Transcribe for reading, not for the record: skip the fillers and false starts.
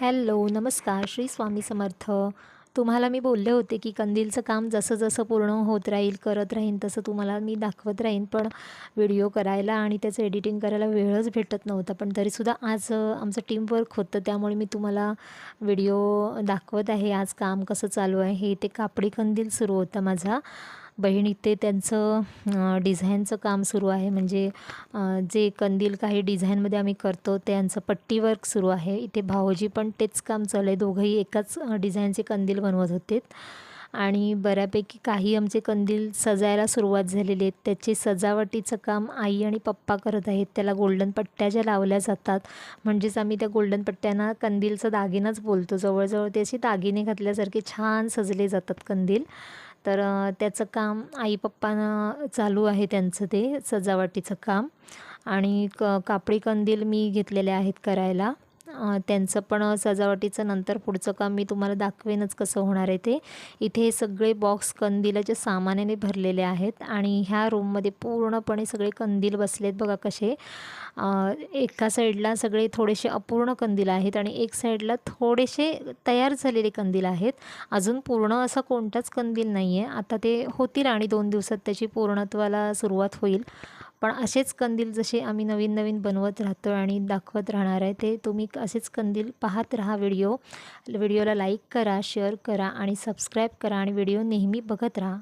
Hello, नमस्कार. श्री स्वामी समर्थ. तुम्हाला मी बोलले होते, की कंदीलचं काम जसं-जसं पूर्ण होत राहील, करत राहीन, तसं तुम्हाला मी दाखवत राहीन. पण व्हिडिओ करायला आणि त्याचं एडिटिंग करायला वेळच भेटत नव्हता. पण तरीसुद्धा आज आमचं टीमवर्क होतं, त्यामुळे मी तुम्हाला व्हिडिओ दाखवत आहे. आज काम कसं चालू आहे ते कापडी कंदील सुरू होता माझा. बहीण इथे त्यांचं डिझाईनचं काम सुरू आहे. म्हणजे जे कंदील काही डिझाईनमध्ये आम्ही करतो त्यांचं पट्टी वर्क सुरू आहे. इथे भाऊजी पण तेच काम चालू आहे. दोघंही एकाच डिझाईनचे कंदील बनवत होते आणि बऱ्यापैकी काही आमचे कंदील सजायला सुरुवात झालेली आहे. त्याचे सजावटीचं काम आई आणि पप्पा करत आहेत. त्याला गोल्डन पट्ट्या ज्या लावल्या जातात, म्हणजेच आम्ही त्या गोल्डन पट्ट्यांना कंदीलचा दागिनाच बोलतो. जवळजवळ ते असे दागिने घातल्यासारखे छान सजले जातात कंदील. तर त्याचं काम आई पप्पानं चालू आहे त्यांचं ते सजावटीचं काम. आणि कापडी कंदील मी घेतलेले आहेत करायला. त्यांचं पण सजावटीचं नंतर पुढचं काम मी तुम्हाला दाखवेनच कसं होणार आहे ते. इथे हे सगळे बॉक्स कंदिलाच्या सामानाने भरलेले आहेत आणि ह्या रूममध्ये पूर्णपणे सगळे कंदील बसलेत बघा कसे. एका साईडला सगळे थोडेसे अपूर्ण कंदील आहेत आणि एक साईडला थोडेसे तयार झालेले कंदील आहेत. अजून पूर्ण असा कोणताच कंदील नाही आहे. आता ते होतील आणि 2 दिवसात त्याची पूर्णत्वाला सुरुवात होईल. पण असेच कंदील जसे आम्ही नवीन-नवीन बनवत राहतो आणि दाखवत राहणार आहे, ते तुम्ही असेच कंदील पाहत राहा व्हिडिओला लाईक करा, शेअर करा आणि सबस्क्राईब करा आणि व्हिडिओ नेहमी बघत राहा.